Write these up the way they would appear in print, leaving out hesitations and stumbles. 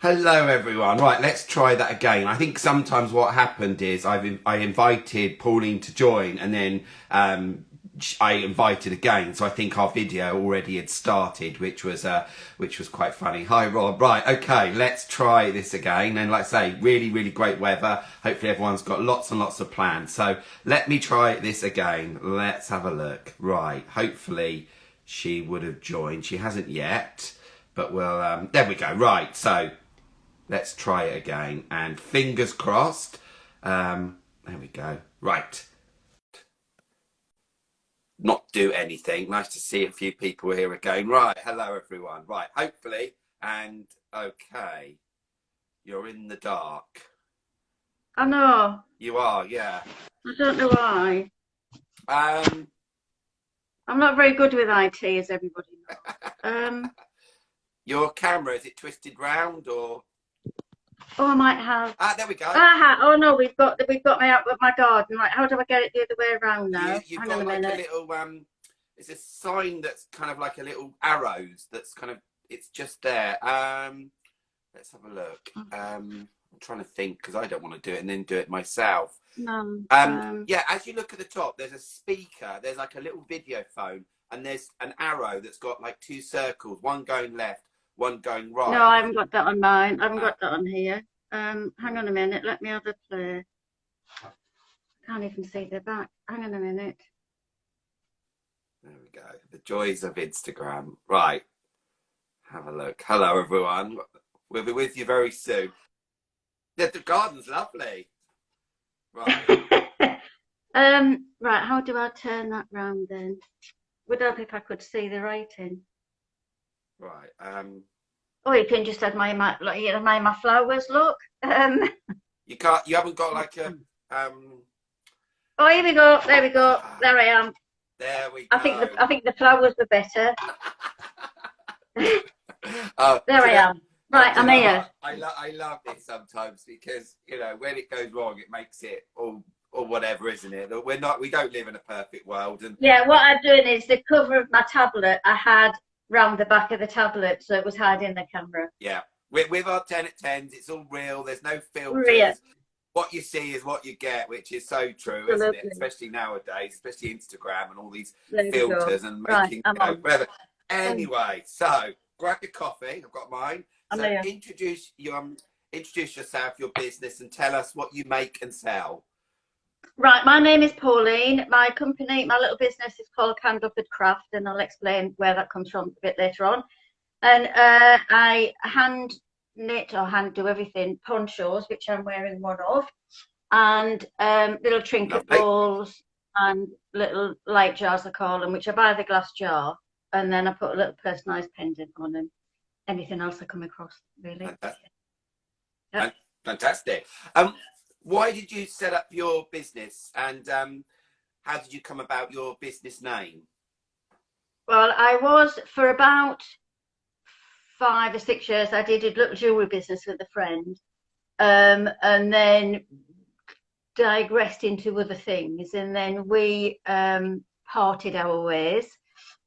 Hello everyone. Right, let's try that again. I think sometimes what happened is I invited Pauline to join, and then I invited again. So I think our video already had started, which was quite funny. Hi Rob. Right, okay, let's try this again. And like I say, really great weather. Hopefully everyone's got lots and lots of plans. So let me try this again. Let's have a look. Right, hopefully she would have joined. She hasn't yet, but we'll there we go. Right, so let's try it again, and fingers crossed. There we go. Right. Not do anything. Nice to see a few people here again. Right. Hello, everyone. Right. Hopefully, and okay. You're in the dark. I know. You are, yeah. I don't know why. Um, I'm not very good with IT, as everybody knows. your camera, is it twisted round or? Oh, I might have. Ah, there we go. Oh no, we've got my garden. Right, how do I get it the other way around now? You've Hang got on a like minute. a little it's a sign that's kind of like a little arrows. That's kind of it's just there. Let's have a look. I'm trying to think because I don't want to do it and then do it myself. No. Yeah, as you look at the top, there's a speaker. There's like a little video phone, and there's an arrow that's got like two circles, one going left, one going No, right. I haven't got that on mine. I haven't got that on here. Hang on a minute. Let me have a play. Can't even see the back. Hang on a minute. There we go. The joys of Instagram. Right. Have a look. Hello, everyone. We'll be with you very soon. The garden's lovely. Right. Right. How do I turn that round then? Would help if I could see the writing. Right. Or you can just admire my flowers. Look. You can't. You haven't got like a. Oh, here we go. There we go. There I am. There we go. I think the flowers were better. There I am. Right, I'm here. I love it sometimes because when it goes wrong, it makes it all or whatever, isn't it? That we don't live in a perfect world. And yeah, what I'm doing is the cover of my tablet I had round the back of the tablet, so it was hiding the camera. Yeah, with our 10 at 10s, it's all real. There's no filters. Real. What you see is what you get, which is so true, isn't it? Especially nowadays, especially Instagram and all these filters and making whatever. Anyway, so grab your coffee. I've got mine. So introduce yourself, your business, and tell us what you make and sell. Right, my name is Pauline. My little business is called Candleford Craft, and I'll explain where that comes from a bit later on. And I hand knit or hand do everything, ponchos, which I'm wearing one of, and little trinket bowls and little light jars, I call them, which I buy the glass jar, and then I put a little personalised pendant on them. Anything else I come across, really. Yep. Fantastic. Why did you set up your business, and how did you come about your business name? Well, I was for about 5 or 6 years. I did a little jewellery business with a friend, and then digressed into other things, and then we parted our ways.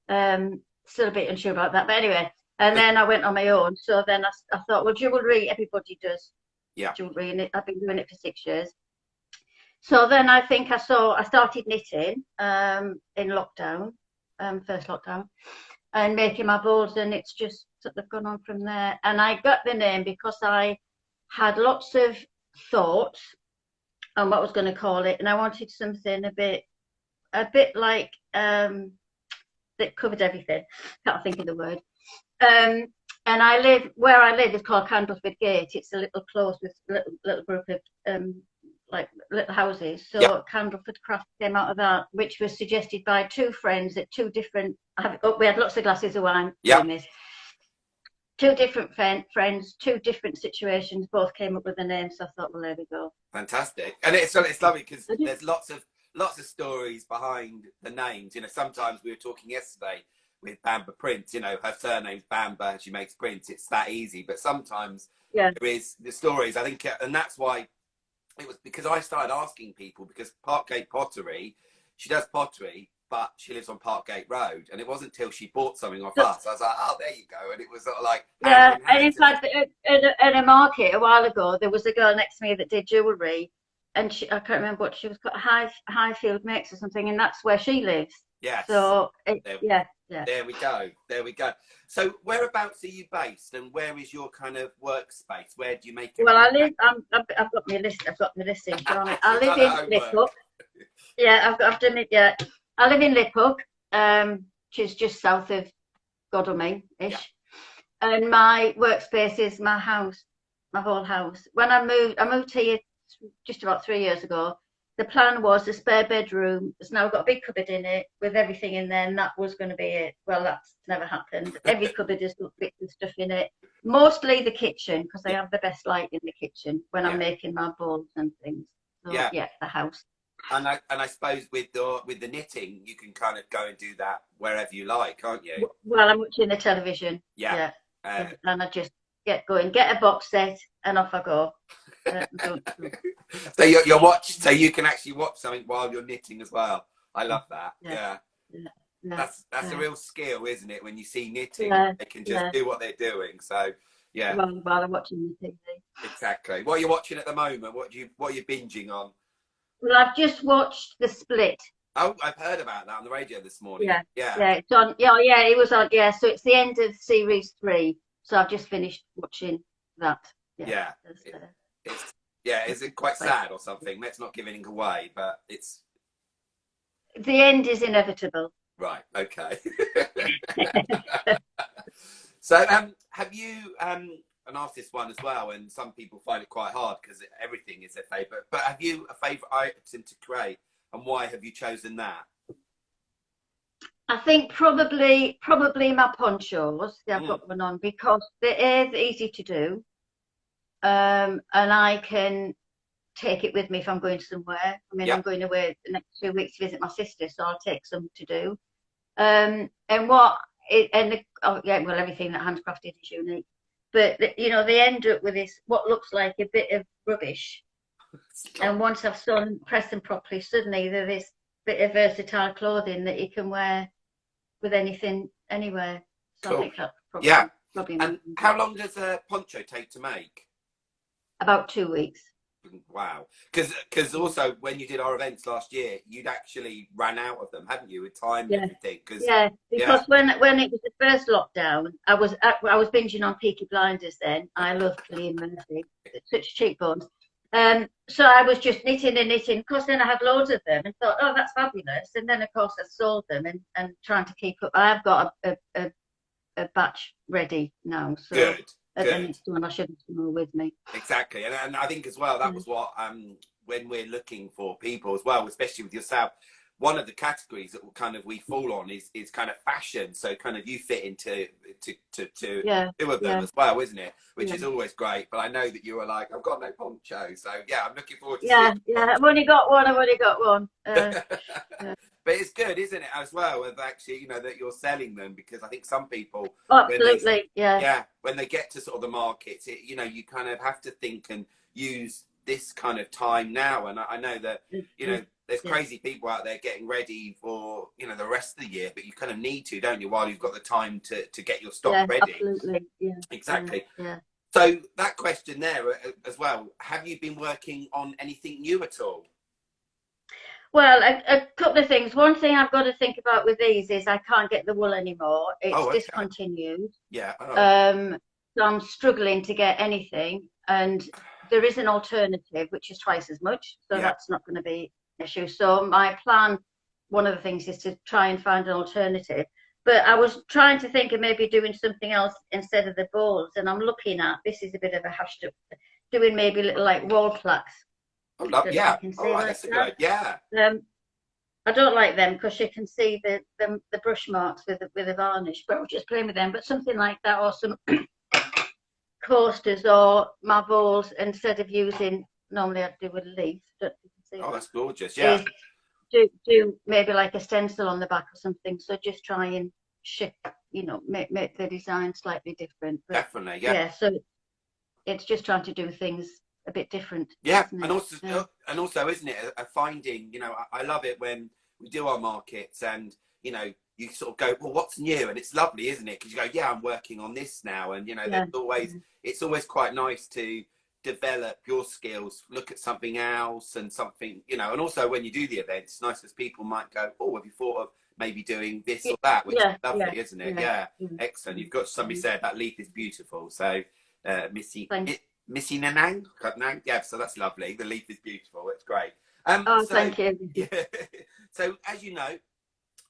Still a bit unsure about that, but anyway. And then I went on my own. So then I thought, well, jewellery, everybody does jewellery, and I've been doing it for 6 years. So then I think I started knitting in lockdown, first lockdown, and making my bowls, and it's just sort of gone on from there. And I got the name because I had lots of thoughts on what I was going to call it, and I wanted something a bit like that covered everything. Can't think of the word. And where I live is called Candleford Gate. It's a little close with little group of like little houses. So Candleford Craft came out of that, which was suggested by two friends at two different. We had lots of glasses of wine doing this. Two different friends, two different situations, both came up with the name. So I thought, well, there we go. Fantastic, and it's lovely because there's lots of stories behind the names. Sometimes we were talking yesterday with Bamba Prints, her surname's Bamba, she makes prints, it's that easy. But sometimes there is the stories, I think, and that's why it was, because I started asking people, because Parkgate Pottery, she does pottery, but she lives on Parkgate Road. And it wasn't until she bought something off us, I was like, oh, there you go. And it was sort of like Yeah, hand in and hand. in fact, at a market a while ago, there was a girl next to me that did jewellery, and I can't remember what she was called, Highfield Makes or something, and that's where she lives. Yes. So, There, yeah. there we go. There we go. So whereabouts are you based, and where is your kind of workspace? Where do you make it? Well, I live. I've got my list. I've got my listing. I She's live done in her homework. Liphook. Yeah, I've done it. Yeah, I live in Liphook, which is just south of Godalming ish. Yeah. And my workspace is my house, my whole house. When I moved here just about 3 years ago. The plan was a spare bedroom. It's now got a big cupboard in it with everything in there, and that was going to be it. Well, that's never happened. Every cupboard has got bits of stuff in it. Mostly the kitchen, because I have the best light in the kitchen when I'm making my bowls and things. So, yeah, the house. And I suppose with the knitting, you can kind of go and do that wherever you like, can't you? Well, I'm watching the television. Yeah. And I just get a box set, and off I go. So so you can actually watch something while you're knitting as well. I love that. Yeah. That's a real skill, isn't it? When you see knitting, they can just do what they're doing. So yeah. While I'm watching the TV. Exactly. What are you watching at the moment? What are you binging on? Well, I've just watched The Split. Oh, I've heard about that on the radio this morning. Yeah. It's on. Yeah, it was on. Yeah, so it's the end of series 3. So I've just finished watching that. Yeah. Is it quite sad or something? Let's not give anything away, but it's the end is inevitable. Right. Okay. So, have you and asked this one as well? And some people find it quite hard because everything is their favourite. But have you a favourite item to create, and why have you chosen that? I think probably my ponchos. I've got one on because they're easy to do. And I can take it with me if I'm going somewhere. I mean, I'm going away the next 2 weeks to visit my sister, so I'll take some to do. Well, everything that handcrafted is unique. But they end up with this what looks like a bit of rubbish. And once I've pressed them properly, suddenly they're this bit of versatile clothing that you can wear with anything, anywhere. So cool. I think that's probably and how long does a poncho take to make? About 2 weeks. Wow. Because also when you did our events last year, you'd actually ran out of them, hadn't you, with time and everything? Because when it was the first lockdown, I was binging on Peaky Blinders then. I love Cillian Murphy. Such cheekbones. So I was just knitting and knitting. Of course, then I had loads of them and thought, oh, that's fabulous. And then, of course, I sold them and trying to keep up. I've got a batch ready now. So. Good. And I shouldn't have more with me. Exactly, and I think as well that was what when we're looking for people as well, especially with yourself, one of the categories that kind of we fall on is kind of fashion. So kind of you fit into two of them as well, isn't it? Which is always great. But I know that you were like, I've got no poncho, so yeah, I'm looking forward to seeing. I've only got one. But it's good, isn't it, as well, with actually, that you're selling them, because I think some people, absolutely, when they get to sort of the markets, you kind of have to think and use this kind of time now. And I know that, there's crazy people out there getting ready for, the rest of the year, but you kind of need to, don't you, while you've got the time to get your stock ready. Absolutely, Exactly. Yeah. So that question there as well, have you been working on anything new at all? Well, a couple of things. One thing I've got to think about with these is I can't get the wool anymore. It's discontinued. Yeah. So I'm struggling to get anything, and there is an alternative which is twice as much. So that's not going to be an issue. So my plan, one of the things, is to try and find an alternative. But I was trying to think of maybe doing something else instead of the bowls, and I'm looking at, this is a bit of a hashed up, doing maybe little like wall plaques. Oh, that's a good. Yeah. I don't like them because you can see the brush marks with the varnish, but I'm just playing with them. But something like that, or some coasters, or my bowls, instead of using, normally I'd do a leaf. That's gorgeous. Yeah. Do maybe like a stencil on the back or something. So just try and shift, make the design slightly different. But definitely. Yeah. So it's just trying to do things a bit different. Yeah, and also, isn't it, a finding, I love it when we do our markets, and you know, you sort of go, well, what's new? And it's lovely, isn't it? Because you go, yeah, I'm working on this now, and you know, there's always, it's always quite nice to develop your skills, look at something else and something, you know. And also when you do the events, it's nice because people might go, oh, have you thought of maybe doing this or that, which is lovely, isn't it? Excellent. You've got, somebody said that leaf is beautiful, so Missy Nanang, yeah, so that's lovely. The leaf is beautiful, it's great. Thank you. Yeah. So as you know,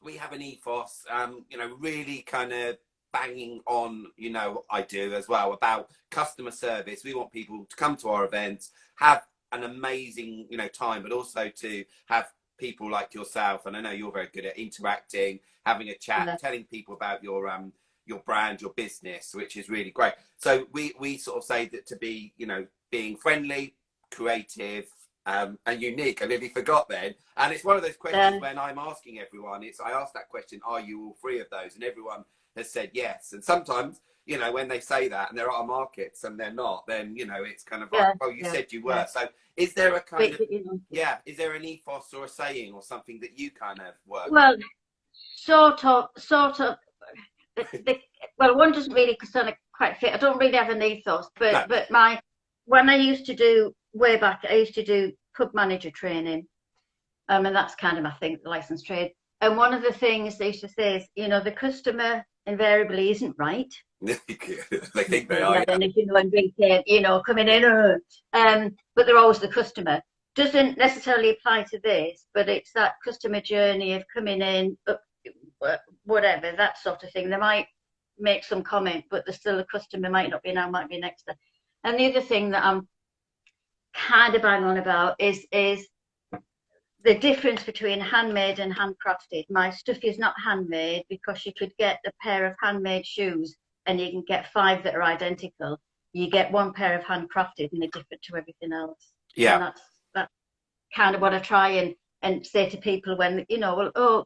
we have an ethos, you know, really kind of banging on, you know, what I do as well, about customer service. We want people to come to our events, have an amazing, you know, time, but also to have people like yourself, and I know you're very good at interacting, having a chat, telling people about your brand, your business, which is really great. So we sort of say that to be, you know, being friendly, creative, and unique. I nearly forgot then. And it's one of those questions when I'm asking everyone, I ask that question, are you all three of those? And everyone has said yes. And sometimes, you know, when they say that and there are markets and they're not, then, you know, it's kind of like, oh, you said you were. So is there a kind of, is there an ethos or a saying or something that you kind of work? Well, sort of. Well, one doesn't really kind of quite fit. I don't really have an ethos, but when I used to do, way back, I used to do pub manager training, and that's kind of my thing, the licensed trade. And one of the things they used to say is, you know, the customer invariably isn't right. They think they are. And if you know, and drinking, you know, coming in, but they're always the customer. Doesn't necessarily apply to this, but it's that customer journey of coming in, whatever, that sort of thing. They might make some comment, but they're still a customer, might not be now, might be next. And the other thing that I'm kind of bang on about is the difference between handmade and handcrafted. My stuff is not handmade because you could get a pair of handmade shoes and you can get 5 that are identical. You get 1 pair of handcrafted and they're different to everything else. Yeah. And that's kind of what I try and say to people when, you know, well,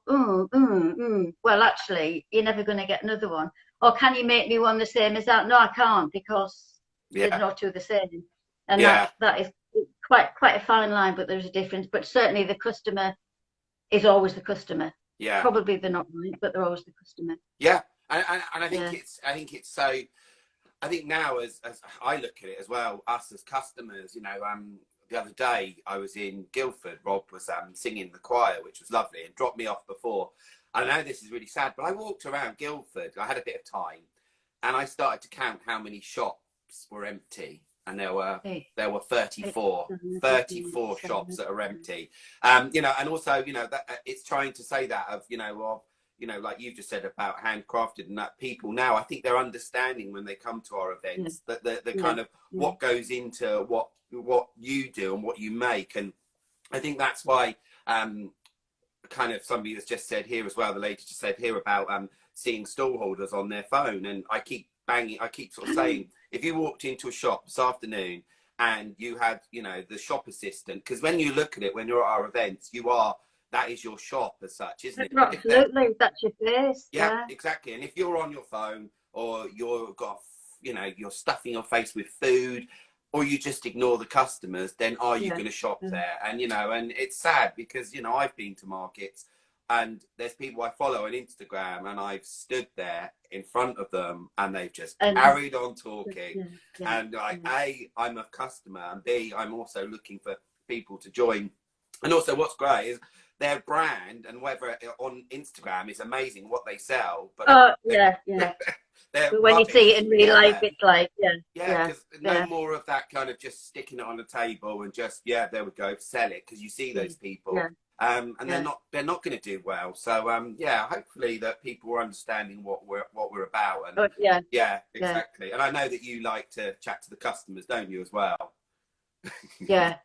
well, actually, you're never going to get another one. Or can you make me one the same as that? No, I can't, because there's no two the same. And that is quite a fine line, but there's a difference. But certainly the customer is always the customer. Yeah. Probably they're not right, but they're always the customer. Yeah. And I think it's so, I think now as I look at it as well, us as customers, you know, the other day I was in Guildford, Rob was singing the choir, which was lovely, and dropped me off before. I know this is really sad, but I walked around Guildford, I had a bit of time, and I started to count how many shops were empty. And there were 34 shops that are empty. You know, and also, you know, that it's trying to say that of, you know, like you've just said about handcrafted, and that people now, I think they're understanding when they come to our events that the kind of what goes into what you do and what you make. And I think that's why kind of somebody has just said here as well, the lady just said here about seeing stall holders on their phone, and I keep sort of saying, if you walked into a shop this afternoon and you had, you know, the shop assistant, because when you look at it, when you're at our events, that is your shop as such, isn't it? Absolutely, that's your face. Yeah, exactly. And if you're on your phone, or you're stuffing your face with food, or you just ignore the customers, then are you going to shop there? And, you know, and it's sad because, you know, I've been to markets and there's people I follow on Instagram, and I've stood there in front of them and they've just carried on talking. And like, A, I'm a customer, and B, I'm also looking for people to join. And also what's great is their brand, and whether on Instagram, is amazing what they sell. But but when you see it in real life, it's like, because no more of that kind of just sticking it on the table and just, there we go, sell it, because you see those people. And they're not going to do well. So hopefully that people are understanding what we're about. And exactly. And I know that you like to chat to the customers, don't you, as well? Yeah,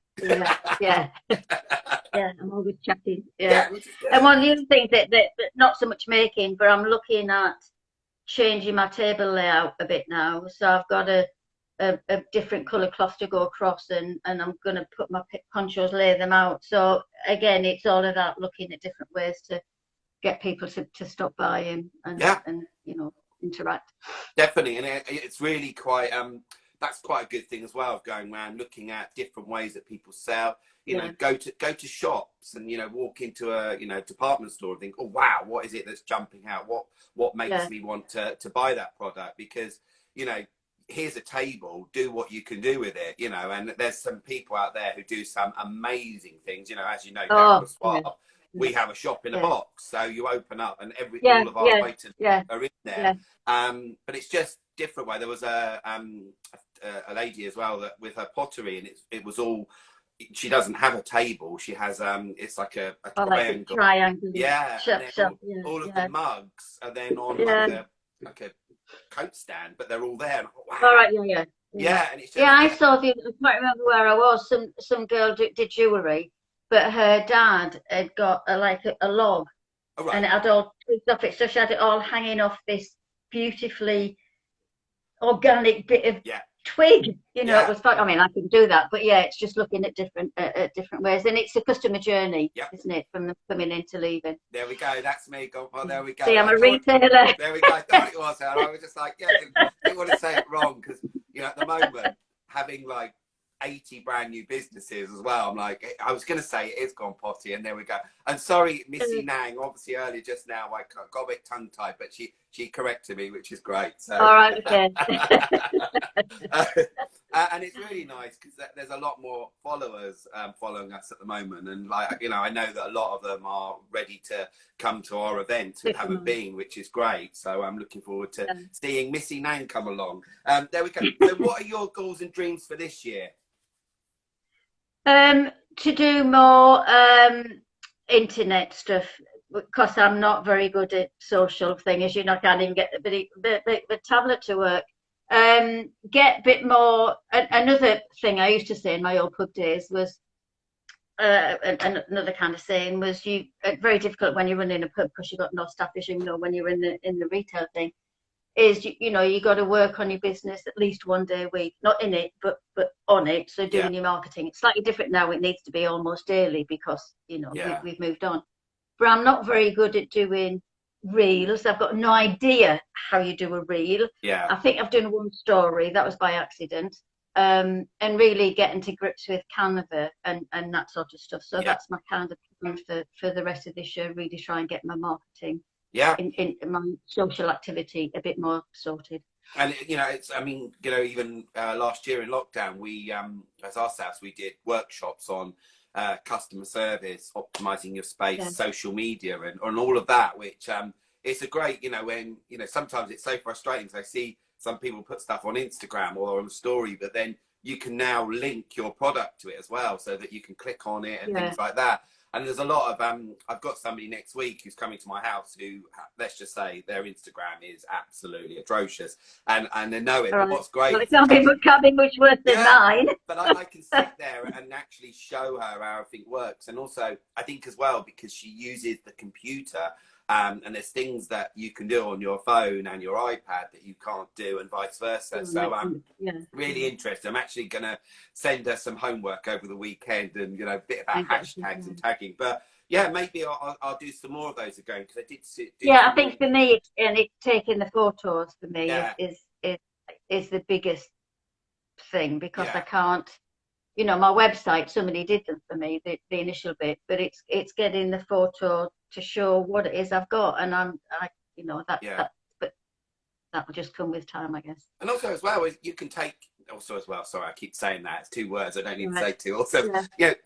I'm always chatting. And one of the other things that not so much making, but I'm looking at changing my table layout a bit now. So I've got a different colour cloth to go across, and I'm going to put my ponchos, lay them out. So again, it's all of that, looking at different ways to get people to stop by and you know, interact. Definitely. And it's really quite that's quite a good thing as well, of going around looking at different ways that people sell. You know, Yeah. go to shops and, you know, walk into a, you know, department store and think, oh wow, what is it that's jumping out? What makes me want to buy that product? Because, you know, here's a table, do what you can do with it, you know. And there's some people out there who do some amazing things, you know, as you know, Dapper Oh, Suave. yeah. We have a shop in a Yeah. box, so you open up and Yeah. all of our Yeah. items Yeah. are in there. Yeah. But it's just different way. There was a lady as well that with her pottery, and it was all. She doesn't have a table. She has it's like a I like the triangle. triangle. Yeah, and Shop, then shop. Yeah. all of the Yeah. mugs are then on Yeah. like a coat stand, but they're all there. And I thought, All wow. right. Yeah. Yeah. Yeah, and it's Yeah, just I saw the. I can't remember where I was. Some girl did jewellery, but her dad had got a log, all and right. it had all twigs off it, so she had it all hanging off this beautifully organic bit of Yeah, twig. You know, it yeah, was fun. I mean, I can do that, but yeah, it's just looking at different ways, and it's a customer journey, yeah. isn't it, from the coming in to leaving? There we go. That's me. Go. Well, there we go. See, I'm I a thought. retailer. There we go. I thought it was her. I was just like, yeah, I didn't want to say it wrong because, you know, at the moment, having like 80 brand new businesses as well, I'm like, I was going to say it's gone potty, and there we go. And sorry, Missy Nang, obviously earlier just now, I got a bit tongue tied, but she corrected me, which is great. So. All right, okay. And it's really nice because there's a lot more followers following us at the moment, and like, you know, I know that a lot of them are ready to come to our event who haven't been, which is great. So I'm looking forward to seeing Missy Nang come along. There we go. So what are your goals and dreams for this year? To do more internet stuff, because I'm not very good at social things. You know, I can't even get the tablet to work. Get a bit more. Another thing I used to say in my old pub days was, another kind of saying was, very difficult when you're running a pub because you've got no staff, as you know, when you're in the retail thing. Is you know, you got to work on your business at least one day a week, not in it, but on it. So doing your marketing, it's slightly different now. It needs to be almost daily because, you know, we've moved on. But I'm not very good at doing reels. I've got no idea how you do a reel. Yeah. I think I've done one story that was by accident. And really getting to grips with Canva and that sort of stuff. So that's my kind of plan for the rest of this year. Really try and get my marketing. In my social activity a bit more sorted. And, you know, it's, I mean, you know, even last year in lockdown, we, as ourselves, we did workshops on customer service, optimizing your space, social media, and all of that, which it's a great, you know, when, you know, sometimes it's so frustrating because I see some people put stuff on Instagram or on a story, but then you can now link your product to it as well so that you can click on it and things like that. And there's a lot of, I've got somebody next week who's coming to my house who, let's just say, their Instagram is absolutely atrocious. And they know it. But what's great... Well, it can't be much worse than mine. But I can sit there and actually show her how everything works. And also, I think as well, because she uses the computer, and there's things that you can do on your phone and your iPad that you can't do, and vice versa. So I'm really interested. I'm actually going to send her some homework over the weekend, and, you know, a bit about hashtags and tagging. But yeah, maybe I'll do some more of those again because I did see. I think for me, it's taking the photos for me is the biggest thing because I can't. You know, my website, somebody did them for me, the initial bit, but it's getting the photo to show what it is I've got, and you know, but that'll just come with time, I guess. And also as well, you can take, also as well, sorry, I keep saying that, it's two words, I don't need to say two. Also,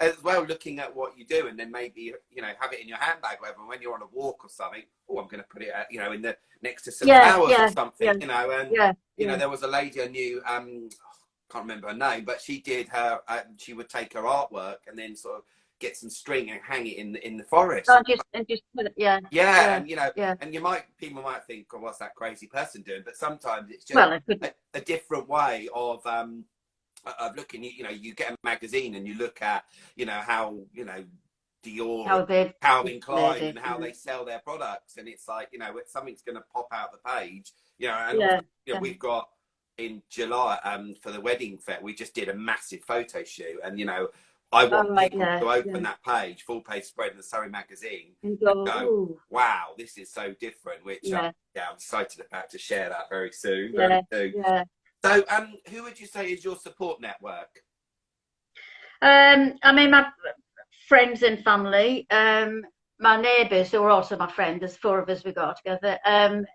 as well, looking at what you do, and then maybe, you know, have it in your handbag, whatever, when you're on a walk or something, oh, I'm going to put it, you know, in the next to some flowers or something, you know, and, you know, there was a lady I knew, can't remember her name, but she did her, she would take her artwork and then sort of get some string and hang it in the forest. Oh, just put it, and, you know, and people might think, oh, what's that crazy person doing? But sometimes it's just a different way of looking. You know, you get a magazine and you look at, you know, how, you know, Dior, Calvin Klein, and how they sell their products, and it's like, you know, something's going to pop out the page, you know, and also, you know, we've got in July for the wedding fair, we just did a massive photo shoot, and, you know, I want people to open that page, full page spread in the Surrey magazine, and go, wow, this is so different, which I'm excited about to share that very soon. So So, who would you say is your support network? I mean, my friends and family, my neighbours who are also my friend. There's four of us we go together.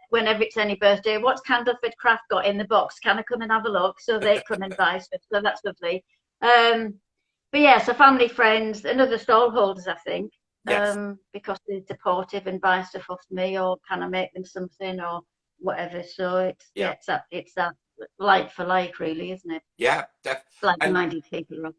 Whenever it's any birthday, what's Candleford Craft got in the box? Can I come and have a look? So they come and buy stuff. So that's lovely. But yeah, so family, friends, and other stall holders, I think, Yes. because they're supportive and buy stuff off me, or can I make them something or whatever. So it's Yeah. it's that like for like, really, isn't it? Yeah. And Like-minded people.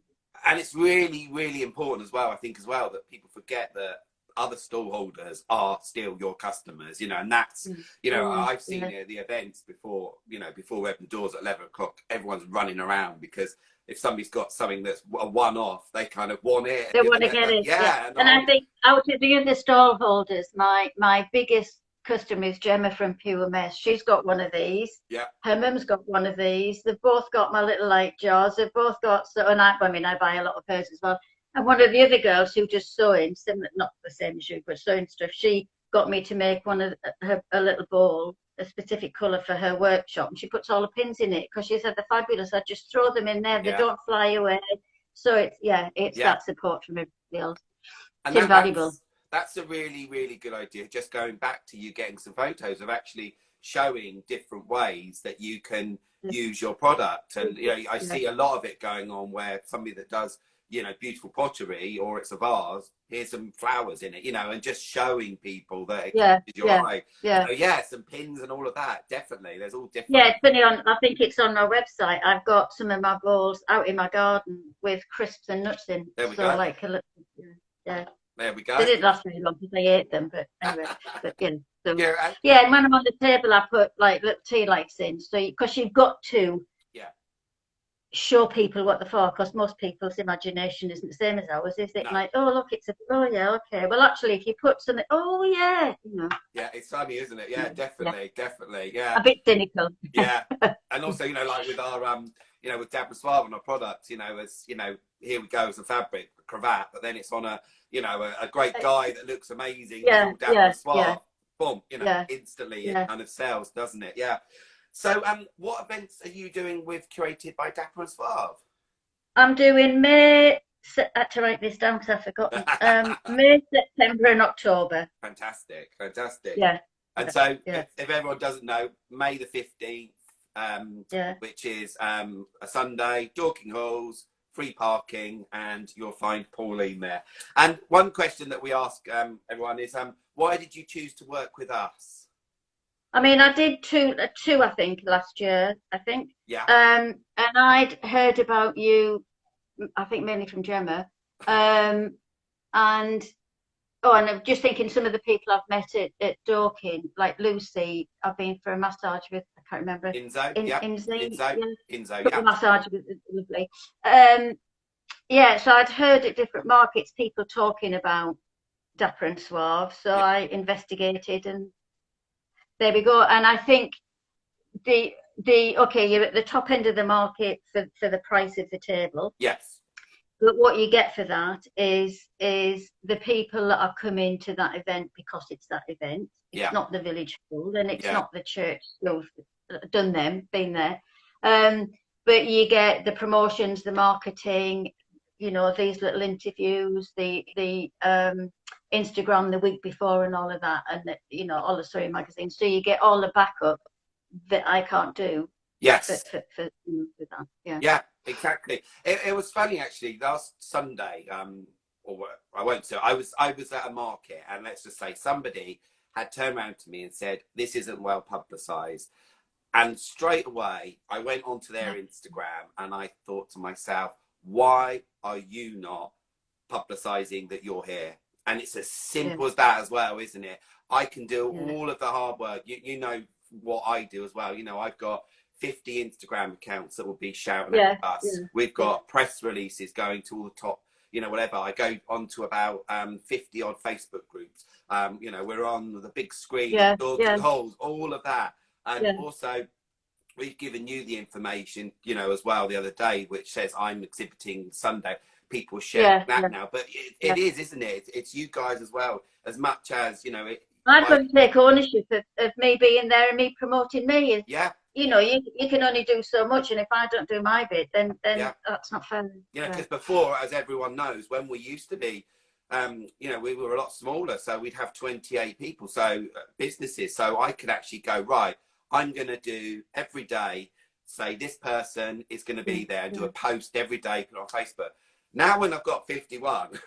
and it's really, really important as well, I think, as well, that people forget that other stallholders are still your customers, you know, and that's, you know, I've seen the events before, you know, before we open the doors at 11 o'clock, everyone's running around because if somebody's got something that's a one-off, they kind of want it. They want to get it. Yeah. And I think out of the other stall holders, my biggest customer is Gemma from Pure Mess. She's got one of these. Yeah. Her mum's got one of these. They've both got my little light jars. They've both got, so, and I mean, I buy a lot of hers as well. And one of the other girls who just sewing, similar, not the same as you, but sewing stuff, she got me to make one of a little bowl, a specific colour for her workshop. And she puts all the pins in it because she said they're fabulous. I just throw them in there. They don't fly away. So it's that support from everybody else. And it's invaluable. That's a really, really good idea. Just going back to you getting some photos of actually showing different ways that you can use your product. And, you know, I see a lot of it going on where somebody that does, you know, beautiful pottery or it's a vase, here's some flowers in it, you know, and just showing people that it catches your eye. So, some pins and all of that. Definitely. There's all different. Yeah, it's funny. I think it's on my website. I've got some of my bowls out in my garden with crisps and nuts in. There we go. Like a little, There we go. They didn't last very long because I ate them, but anyway. But and when I'm on the table, I put like little tea lights in, so because you've got to show people what they're for, because most people's imagination isn't the same as ours, is it? No. Like, oh look, it's okay. Well, actually, if you put something, you know. Yeah, it's funny, isn't it? Yeah, definitely. Yeah. A bit cynical. Yeah, and also, you know, like with our you know, with Dapper Suave on our products, you know, as you know, here we go as a fabric cravat, but then it's on a, you know, a great guy that looks amazing. Dapper Suave, boom, you know, instantly it kind of sells, doesn't it? Yeah. So, what events are you doing with Curated by Dapper Suave? I'm doing May. I had to write this down because I've forgotten. May, September, and October. Fantastic. Yeah. And so, if everyone doesn't know, May the 15th, which is a Sunday, Dorking Halls, free parking, and you'll find Pauline there. And one question that we ask everyone is, why did you choose to work with us? I mean, I did two, I think, last year, Yeah. And I'd heard about you, I think mainly from Gemma. And I'm just thinking some of the people I've met at Dorking, like Lucy, I've been for a massage with, I can't remember. Inzo. The massage was lovely. So I'd heard at different markets people talking about Dapper and Suave, so I investigated and there we go. And I think you're at the top end of the market for the price of the table. Yes. But what you get for that is the people that are coming to that event because it's that event. It's not the village hall and it's not the church who've been there. But you get the promotions, the marketing, you know, these little interviews, the Instagram the week before and all of that, and you know, all the sewing magazines. So you get all the backup that I can't do. Yes. For that. Yeah. Yeah, exactly. It was funny actually. Last Sunday, or I won't say. I was at a market, and let's just say somebody had turned around to me and said, "This isn't well publicised." And straight away, I went onto their Instagram, and I thought to myself, "Why are you not publicising that you're here?" And it's as simple as that as well, isn't it? I can do all of the hard work. You know what I do as well. You know, I've got 50 Instagram accounts that will be shouting at us. Yeah. We've got press releases going to all the top, you know, whatever. I go on to about 50 odd Facebook groups. You know, we're on the big screen, Dorking Halls, all of that. And also, we've given you the information, you know, as well the other day, which says I'm exhibiting Sunday. People share that now, but it is, isn't it? It's you guys as well, as much as, you know. I've got to take ownership of me being there and me promoting me. you know, you can only do so much, and if I don't do my bit, then Yeah. that's not fair. You know, because before, as everyone knows, when we used to be, you know, we were a lot smaller, so we'd have 28 people, so businesses. So I could actually go, right, I'm going to do every day, say this person is going to be there and do a post every day, put on Facebook. Now, when I've got 51,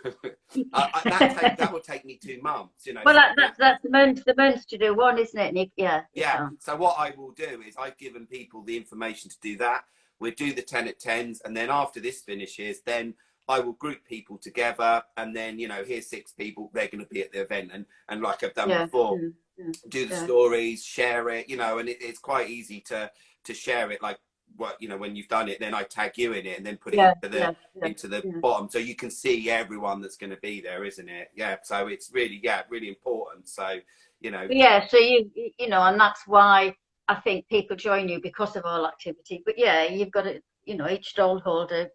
that will take me 2 months, you know. Well, So that's the most to do one, isn't it, Nick? Yeah. yeah. So what I will do is I've given people the information to do that. We'll do the 10 at 10s, and then after this finishes, then I will group people together, and then, you know, here's 6 people, they're going to be at the event, and like I've done before, do the stories, share it, you know, and it's quite easy to share it, like what, you know, when you've done it, then I tag you in it and then put it into the bottom, so you can see everyone that's going to be there, isn't it? Yeah. So it's really, really important. So, you know. Yeah. So you know, and that's why I think people join you, because of all activity. But yeah, you've got to, you know, each stall holder,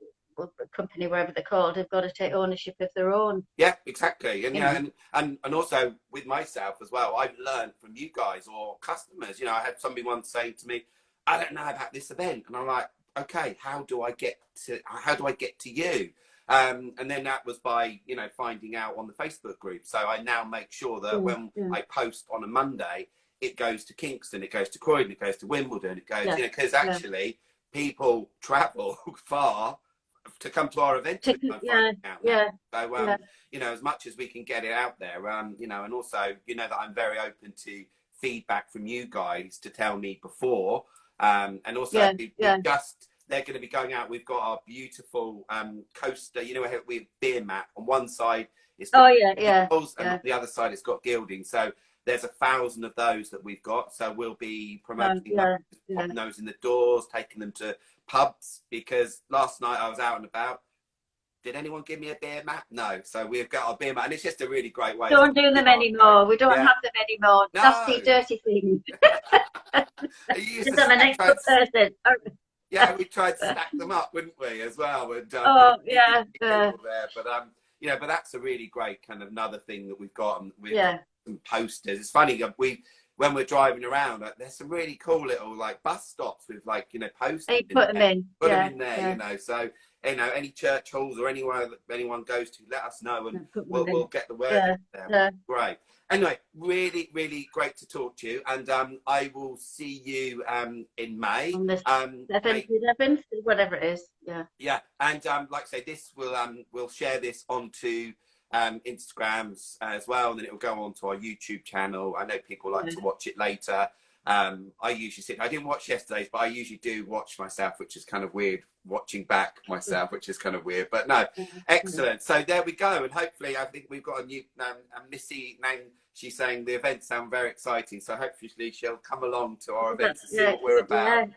company, wherever they're called, have got to take ownership of their own. Yeah, exactly. And yeah, and also with myself as well, I've learned from you guys or customers. You know, I had somebody once saying to me, I don't know about this event, and I'm like, okay, how do I get to you? And then that was by, you know, finding out on the Facebook group. So I now make sure that when I post on a Monday, it goes to Kingston, it goes to Croydon, it goes to Wimbledon, it goes, you know, because actually people travel far to come to our event. So, you know, as much as we can get it out there, you know, and also, you know, that I'm very open to feedback from you guys to tell me before, and also they're going to be going out. We've got our beautiful coaster, you know, we have beer mat on one side, it's and on the other side it's got gilding. So there's 1,000 of those that we've got. So we'll be promoting those, popping those in the doors, taking them to pubs, because last night I was out and about. Did anyone give me a beer mat? No. So we've got our beer mat, and it's just a really great way. Don't do them anymore. We don't have them anymore. No. Nasty, dirty things. Just I'm an expert person. Yeah, we tried to stack them up, wouldn't we, as well? And, But you know, but that's a really great kind of another thing that we've got. And we've got some posters. It's funny, when we're driving around, there's some really cool little like bus stops with, like, you know, posters. Hey, put them in there, you know. So, you know, any church halls or anywhere that anyone goes to, let us know, and we'll get the word out there. Great. Anyway, really, really great to talk to you, and I will see you in May. On the 11th, whatever it is. Yeah, and like I say, this will we'll share this onto Instagrams as well, and then it will go on to our YouTube channel. I know people like to watch it later. I usually I didn't watch yesterday's, but I usually do watch myself, which is kind of weird, watching back myself, which is kind of weird, but no, excellent. So there we go, and hopefully I think we've got a new Missy name. She's saying the events sound very exciting, so hopefully she'll come along to our events and see what we're about.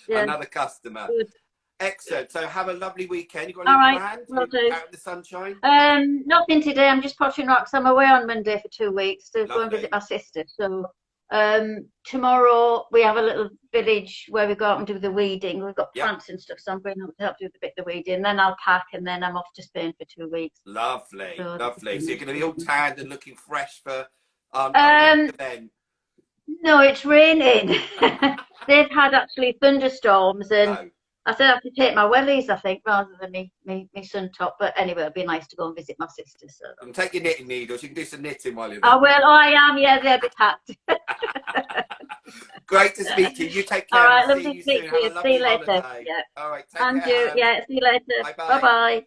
Another customer. Good. Excellent. So have a lovely weekend. You got any plans? Out in the sunshine? Nothing today. I'm just pottering rocks. I'm away on Monday for 2 weeks to go and visit my sister. So tomorrow we have a little village where we go out and do the weeding. We've got plants and stuff, so I'm going out to help do the bit of the weeding. And then I'll pack, and then I'm off to Spain for 2 weeks. Lovely, lovely. So you're going to be all tanned and looking fresh for the event. No, it's raining. They've had actually thunderstorms, and I said I have to take my wellies, I think, rather than me sun top. But anyway, it'd be nice to go and visit my sister. So and take your knitting needles. You can do some knitting while you're there. I will. Oh, I am. Yeah, they'll be packed. Great to speak to you. You take care. All right, lovely to speak to you. See you later. Yeah. All right, take care. And you. Yeah, see you later. Bye bye.